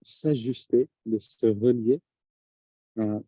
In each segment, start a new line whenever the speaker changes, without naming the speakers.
s'ajuster, de se relier à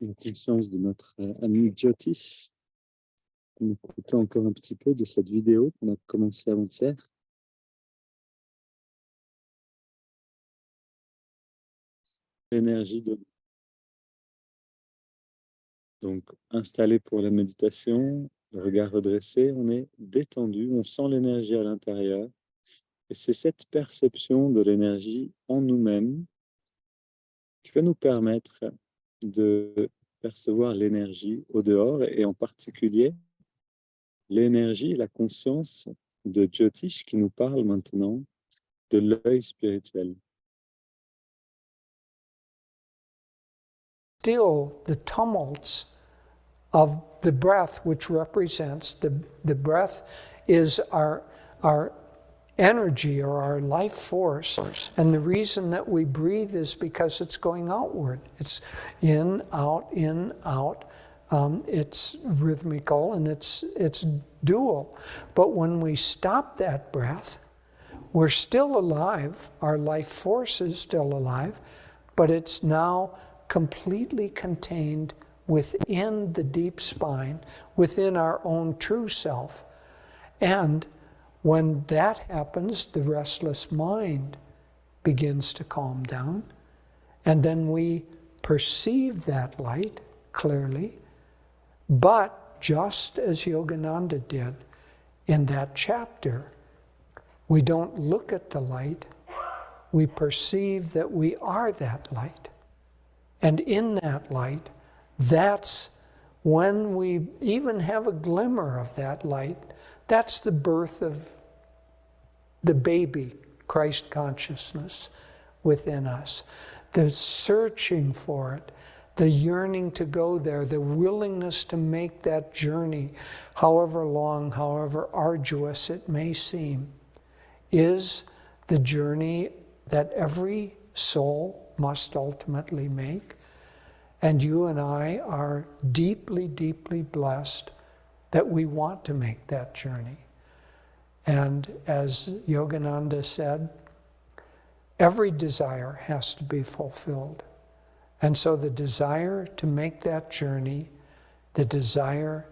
une conscience de notre ami Jyotish. On écoutait encore un petit peu de cette vidéo qu'on a commencé avant-hier. L'énergie de... Donc, installé pour la méditation, le regard redressé, on est détendu, on sent l'énergie à l'intérieur. Et c'est cette perception de l'énergie en nous-mêmes qui va nous permettre de percevoir l'énergie au dehors et en particulier l'énergie, la conscience de Jyotish qui nous parle maintenant de l'œil spirituel.
Still the tumults of the breath, which represents the breath is our energy or our life force. And the reason that we breathe is because it's going outward. It's in, out, in, out. It's rhythmical and it's dual. But when we stop that breath, we're still alive. Our life force is still alive, but it's now completely contained within the deep spine, within our own true self. And when that happens, the restless mind begins to calm down, and then we perceive that light clearly. But just as Yogananda did in that chapter, we don't look at the light, we perceive that we are that light. And in that light, that's when we even have a glimmer of that light. That's the birth of the baby Christ consciousness within us. The searching for it, the yearning to go there, the willingness to make that journey, however long, however arduous it may seem, is the journey that every soul must ultimately make. And you and I are deeply, deeply blessed that we want to make that journey. And as Yogananda said, every desire has to be fulfilled. And so the desire to make that journey, the desire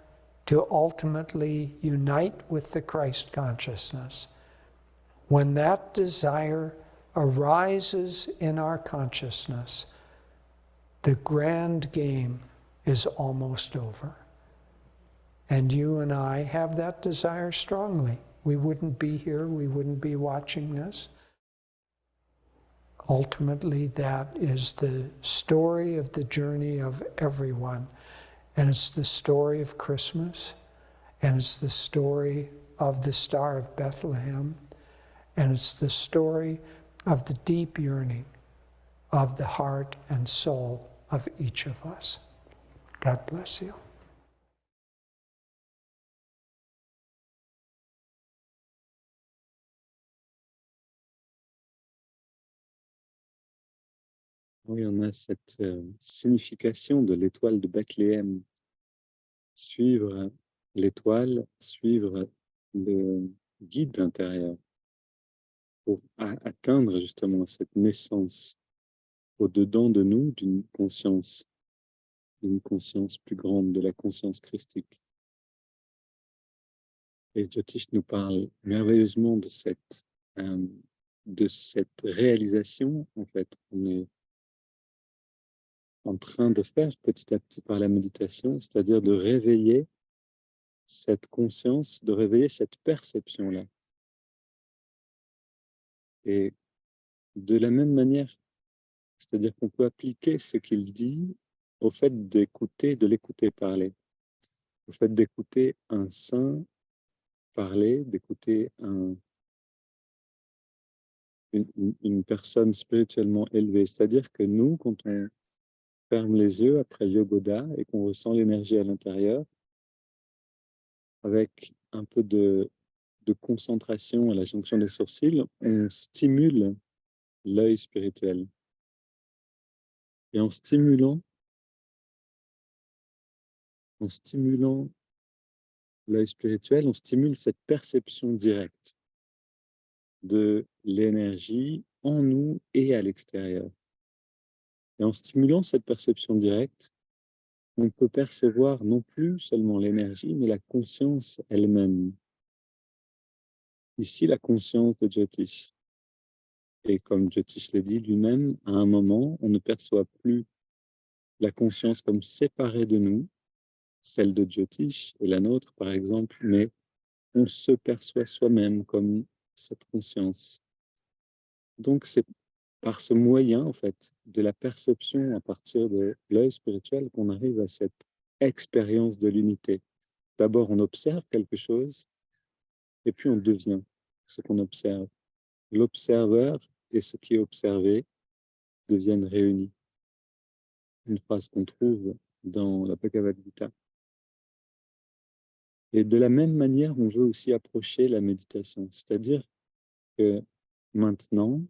to ultimately unite with the Christ consciousness, when that desire arises in our consciousness, the grand game is almost over. And you and I have that desire strongly. We wouldn't be here, we wouldn't be watching this. Ultimately, that is the story of the journey of everyone. And it's the story of Christmas, and it's the story of the Star of Bethlehem, and it's the story of the deep yearning of the heart and soul of each of us. God bless you.
Oui, on a cette signification de l'étoile de Bethléem. Suivre l'étoile, suivre le guide intérieur pour atteindre justement cette naissance au-dedans de nous d'une conscience plus grande, de la conscience christique. Et Jyotish nous parle merveilleusement de cette réalisation, en fait, qu'on est en train de faire petit à petit par la méditation, c'est-à-dire de réveiller cette conscience, de réveiller cette perception-là. Et de la même manière, c'est-à-dire qu'on peut appliquer ce qu'il dit au fait d'écouter, de l'écouter parler, au fait d'écouter un saint parler, d'écouter une personne spirituellement élevée. C'est-à-dire que nous, quand on ferme les yeux après Yogoda et qu'on ressent l'énergie à l'intérieur, avec un peu de concentration à la jonction des sourcils, on stimule l'œil spirituel. Et en stimulant l'œil spirituel, on stimule cette perception directe de l'énergie en nous et à l'extérieur. Et en stimulant cette perception directe, on peut percevoir non plus seulement l'énergie, mais la conscience elle-même. Ici, la conscience de Jyotish. Et comme Jyotish l'a dit lui-même, à un moment, on ne perçoit plus la conscience comme séparée de nous, celle de Jyotish et la nôtre, par exemple, mais on se perçoit soi-même comme cette conscience. Donc, c'est par ce moyen, en fait, de la perception à partir de l'œil spirituel qu'on arrive à cette expérience de l'unité. D'abord, on observe quelque chose, et puis on devient ce qu'on observe. L'observeur et ce qui est observé deviennent réunis. Une phrase qu'on trouve dans la Bhagavad Gita. Et de la même manière, on veut aussi approcher la méditation, c'est-à-dire que maintenant,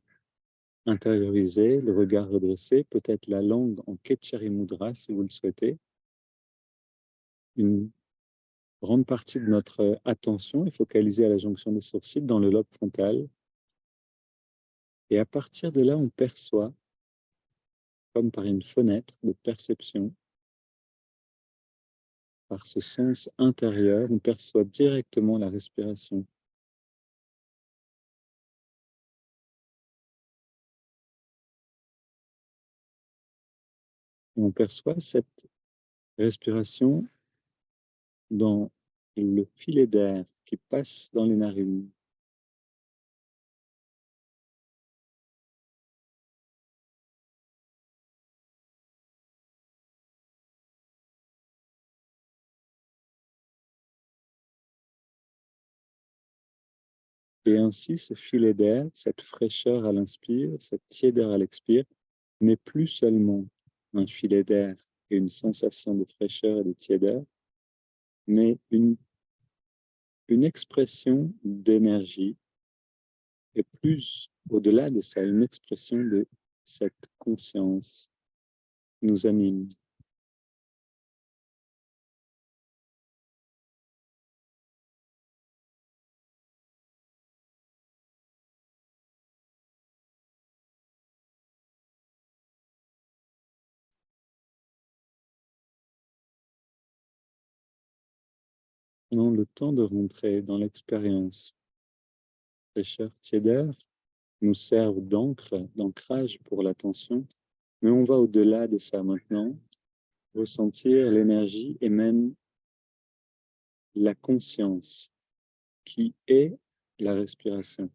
intérioriser, le regard redressé, peut-être la langue en Ketchari Mudra, si vous le souhaitez. Une grande partie de notre attention est focalisée à la jonction des sourcils dans le lobe frontal. Et à partir de là, on perçoit, comme par une fenêtre de perception, par ce sens intérieur, on perçoit directement la respiration. Et on perçoit cette respiration dans le filet d'air qui passe dans les narines. Et ainsi, ce filet d'air, cette fraîcheur à l'inspire, cette tiédeur à l'expire, n'est plus seulement un filet d'air et une sensation de fraîcheur et de tiédeur, mais une expression d'énergie, et plus au-delà de ça, une expression de cette conscience qui nous anime. Prenons le temps de rentrer dans l'expérience. Fraîcheur, tiédeur nous servent d'encre, d'ancrage pour l'attention, mais on va au-delà de ça maintenant, ressentir l'énergie et même la conscience qui est la respiration.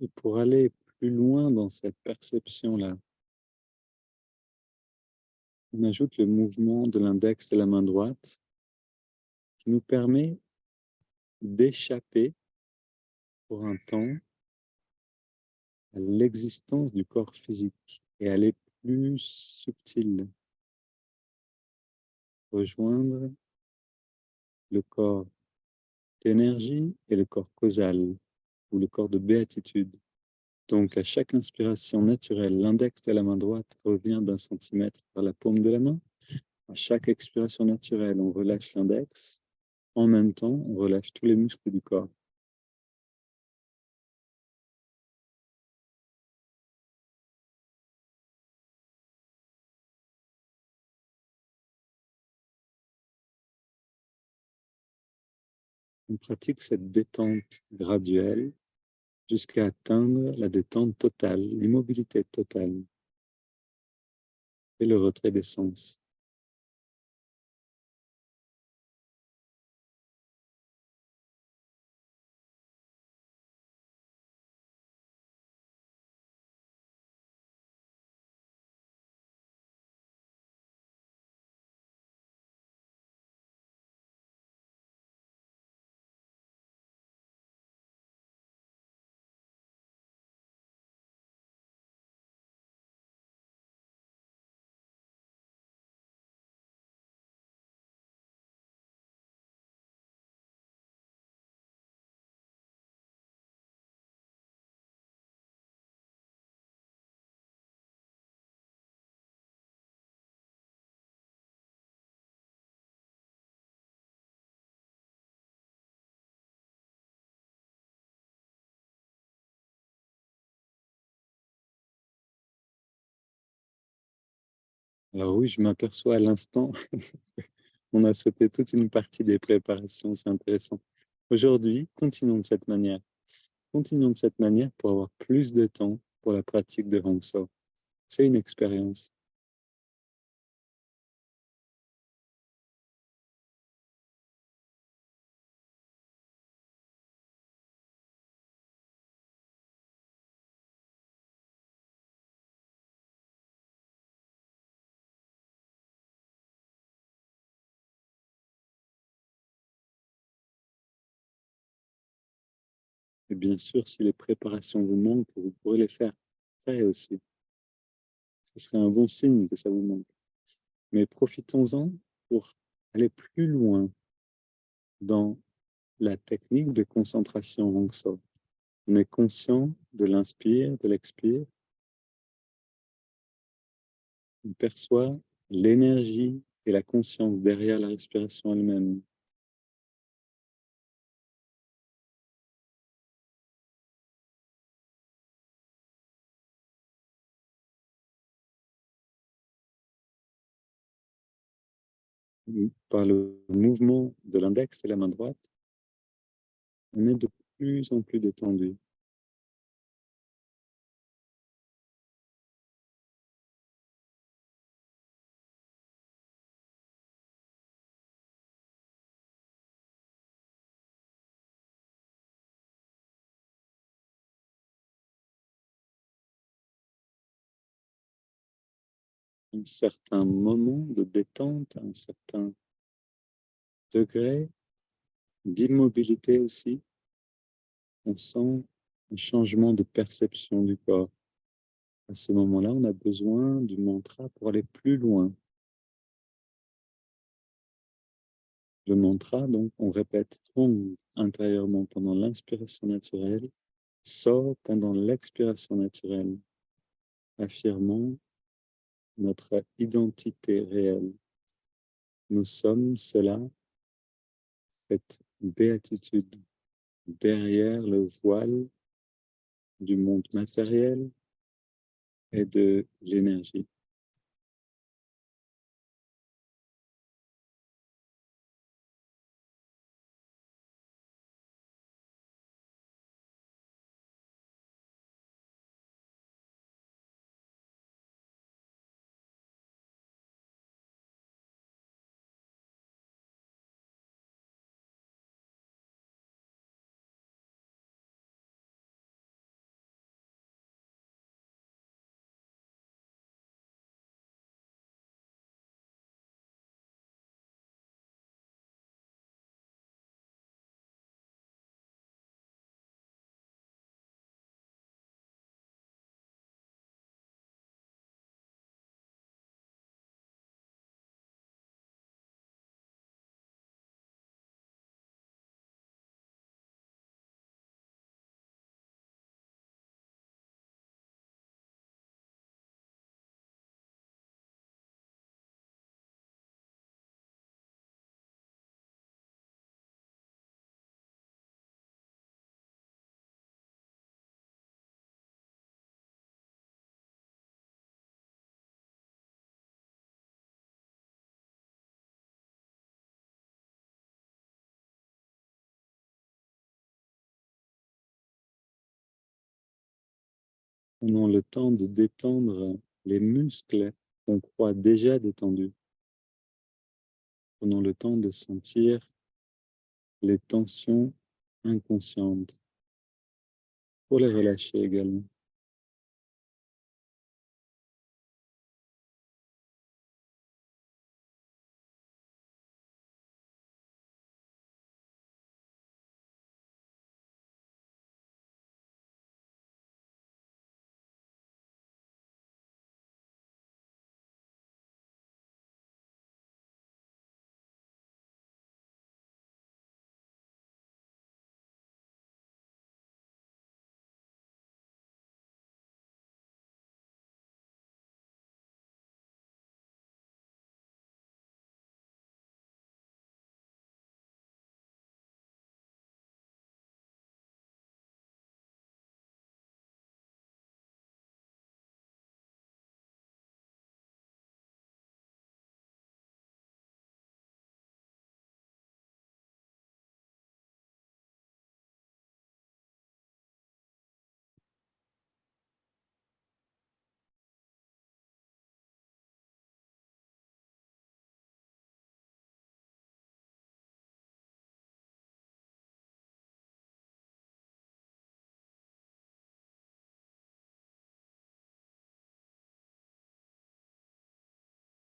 Et pour aller plus loin dans cette perception-là, on ajoute le mouvement de l'index de la main droite qui nous permet d'échapper pour un temps à l'existence du corps physique et aller plus subtil, rejoindre le corps d'énergie et le corps causal ou le corps de béatitude. Donc, à chaque inspiration naturelle, l'index de la main droite revient d'1 centimètre vers la paume de la main. À chaque expiration naturelle, on relâche l'index. En même temps, on relâche tous les muscles du corps. On pratique cette détente graduelle jusqu'à atteindre la détente totale, l'immobilité totale et le retrait des sens. Alors oui, je m'aperçois à l'instant, on a sauté toute une partie des préparations, c'est intéressant. Aujourd'hui, continuons de cette manière. Continuons de cette manière pour avoir plus de temps pour la pratique de Hong So. C'est une expérience. Et bien sûr, si les préparations vous manquent, vous pourrez les faire après aussi. Ce serait un bon signe que ça vous manque. Mais profitons-en pour aller plus loin dans la technique de concentration Hong So. On est conscient de l'inspire, de l'expire. On perçoit l'énergie et la conscience derrière la respiration elle-même. Par le mouvement de l'index et la main droite, on est de plus en plus détendu. Un certain moment de détente, un certain degré d'immobilité aussi. On sent un changement de perception du corps. À ce moment-là, on a besoin du mantra pour aller plus loin. Le mantra, donc, on répète Om intérieurement pendant l'inspiration naturelle, So pendant l'expiration naturelle, affirmant notre identité réelle. Nous sommes cela, cette béatitude derrière le voile du monde matériel et de l'énergie. Prenons le temps de détendre les muscles qu'on croit déjà détendus. Prenons le temps de sentir les tensions inconscientes pour les relâcher également.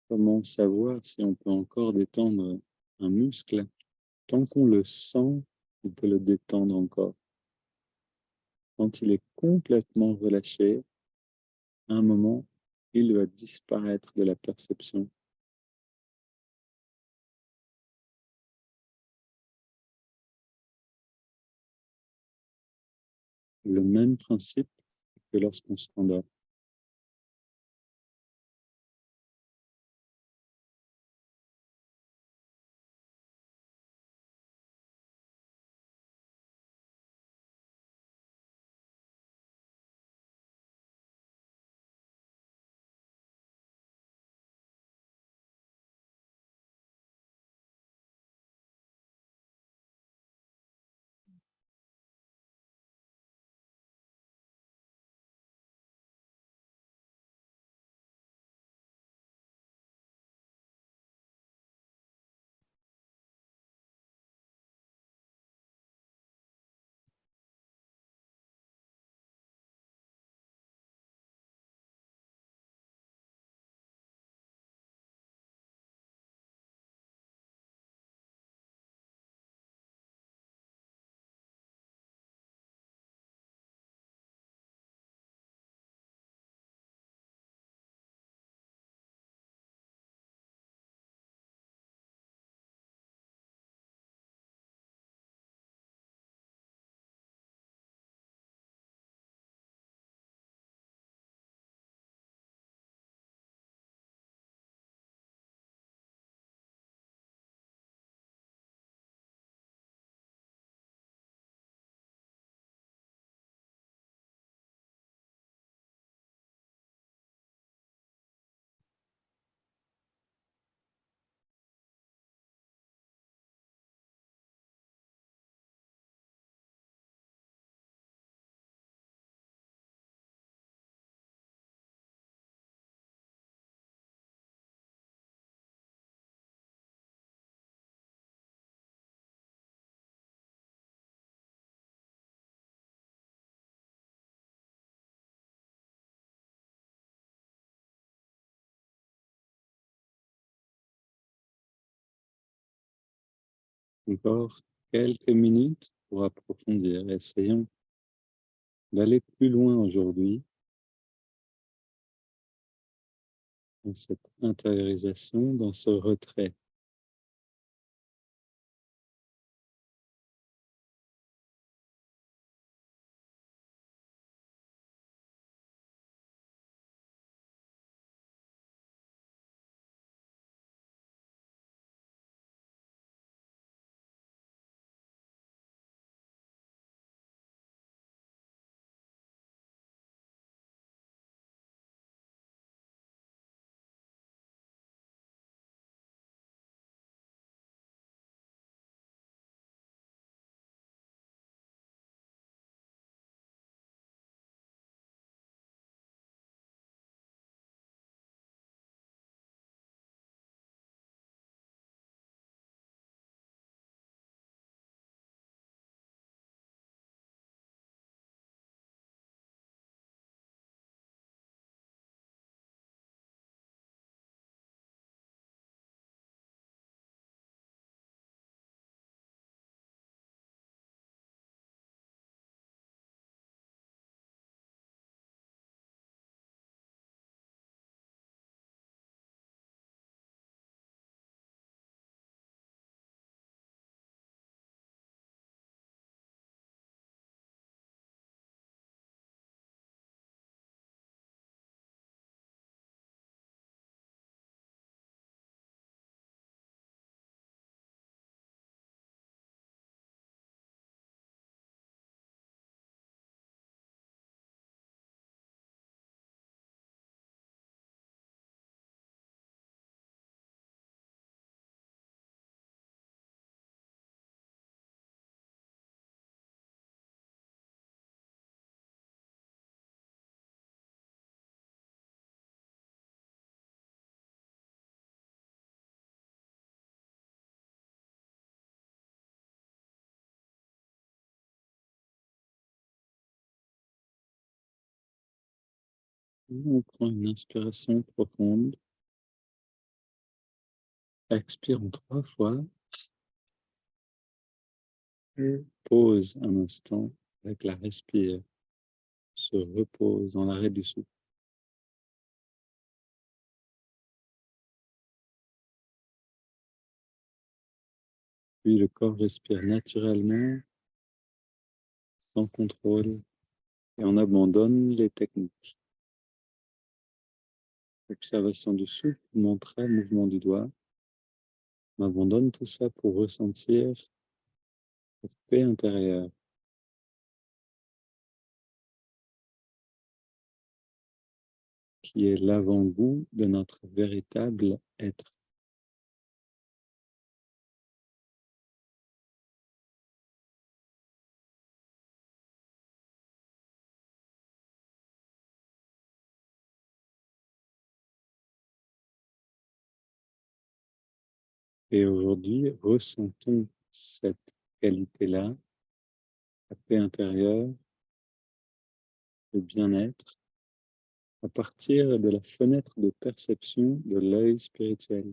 Comment savoir si on peut encore détendre un muscle? Tant qu'on le sent, on peut le détendre encore. Quand il est complètement relâché, à un moment, il va disparaître de la perception. Le même principe que lorsqu'on s'endort. Encore quelques minutes pour approfondir. Essayons d'aller plus loin aujourd'hui dans cette intériorisation, dans ce retrait. On prend une inspiration profonde Expirons 3 fois. Pause un instant avec la respire. Se repose dans l'arrêt du souffle. Puis le corps respire naturellement, sans contrôle, et on abandonne les techniques. Observation du souffle, mantra, mouvement du doigt. On abandonne tout ça pour ressentir cette paix intérieure. Qui est l'avant-goût de notre véritable être. Et aujourd'hui, ressentons cette qualité-là, la paix intérieure, le bien-être, à partir de la fenêtre de perception de l'œil spirituel.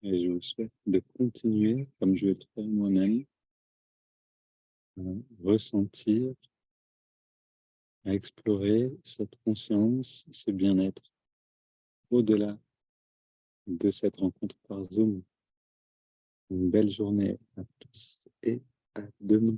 Et je vous souhaite de continuer, comme je vais le faire moi-même, à ressentir, à explorer cette conscience, ce bien-être, au-delà de cette rencontre par Zoom. Une belle journée à tous et à demain.